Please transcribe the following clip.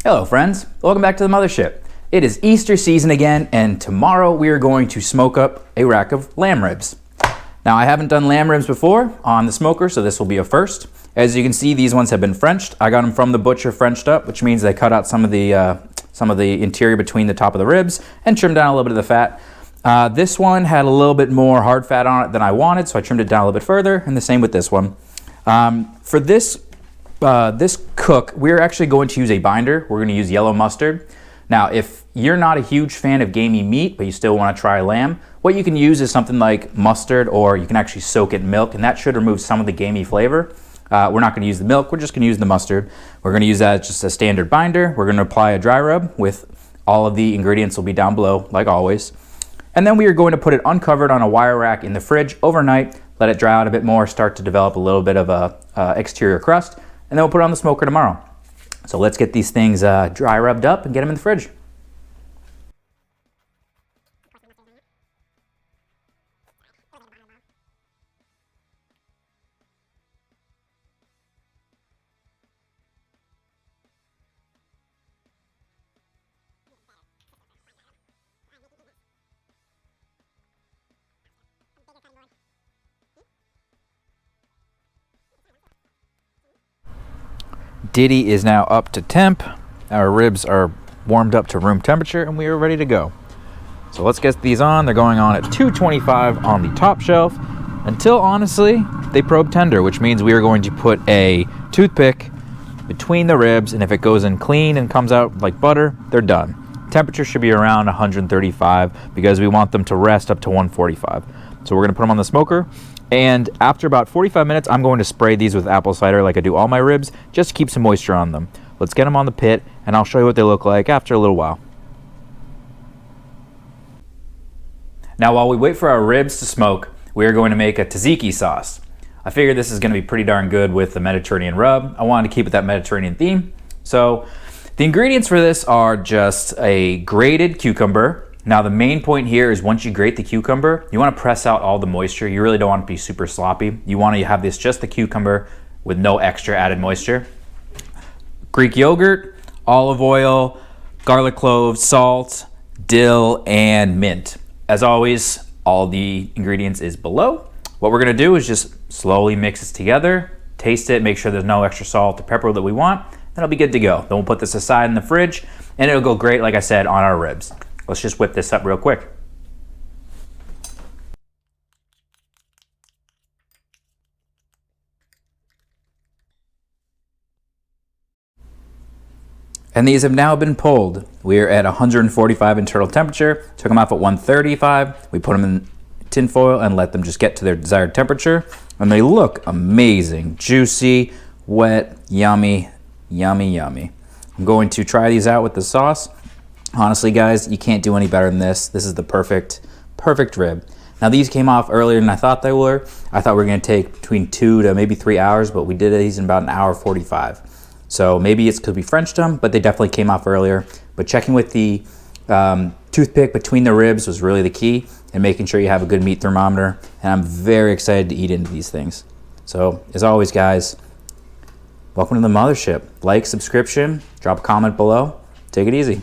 Hello friends, welcome back to the mothership. It is Easter season again, and tomorrow we are going to smoke up a rack of lamb ribs. Now I haven't done lamb ribs before on the smoker, so this will be a first. As you can see, these ones have been Frenched. I got them from the butcher Frenched up, which means they cut out some of the interior between the top of the ribs and trimmed down a little bit of the fat. This one had a little bit more hard fat on it than I wanted, so I trimmed it down a little bit further, and the same with this one. For this cook, we're actually going to use a binder. We're going to use yellow mustard. Now, if you're not a huge fan of gamey meat, but you still want to try lamb, what you can use is something like mustard, or you can actually soak it in milk, and that should remove some of the gamey flavor. We're not going to use the milk, we're just going to use the mustard. We're going to use that as just a standard binder. We're going to apply a dry rub with all of the ingredients will be down below, like always. And then we are going to put it uncovered on a wire rack in the fridge overnight, let it dry out a bit more, start to develop a little bit of a exterior crust, and then we'll put it on the smoker tomorrow. So let's get these things dry rubbed up and get them in the fridge. Diddy is now up to temp. Our ribs are warmed up to room temperature and we are ready to go. So let's get these on. They're going on at 225 on the top shelf until, honestly, they probe tender, which means we are going to put a toothpick between the ribs, and if it goes in clean and comes out like butter, they're done. Temperature should be around 135 because we want them to rest up to 145. So we're going to put them on the smoker. And after about 45 minutes, I'm going to spray these with apple cider like I do all my ribs, just to keep some moisture on them. Let's get them on the pit, and I'll show you what they look like after a little while. Now, while we wait for our ribs to smoke, we are going to make a tzatziki sauce. I figured this is going to be pretty darn good with the Mediterranean rub. I wanted to keep it that Mediterranean theme. So the ingredients for this are just a grated cucumber. Now the main point here is once you grate the cucumber, you want to press out all the moisture. You really don't want it to be super sloppy. You want to have this just the cucumber with no extra added moisture. Greek yogurt, olive oil, garlic cloves, salt, dill, and mint. As always, all the ingredients is below. What we're going to do is just slowly mix this together, taste it, make sure there's no extra salt or pepper that we want, then it'll be good to go. Then we'll put this aside in the fridge, and it'll go great, like I said, on our ribs. Let's just whip this up real quick. And these have now been pulled. We're at 145 internal temperature. Took them off at 135. We put them in tin foil and let them just get to their desired temperature. And they look amazing. Juicy, wet, yummy, yummy, yummy. I'm going to try these out with the sauce. Honestly, guys, you can't do any better than this. This is the perfect rib. Now, these came off earlier than I thought they were. I thought we were going to take between 2 to maybe 3 hours, but we did these in about an hour 45. So maybe it's because we Frenched them, but they definitely came off earlier. But checking with the toothpick between the ribs was really the key, and making sure you have a good meat thermometer. And I'm very excited to eat into these things. So, as always, guys, welcome to the mothership. Like, subscription, drop a comment below. Take it easy.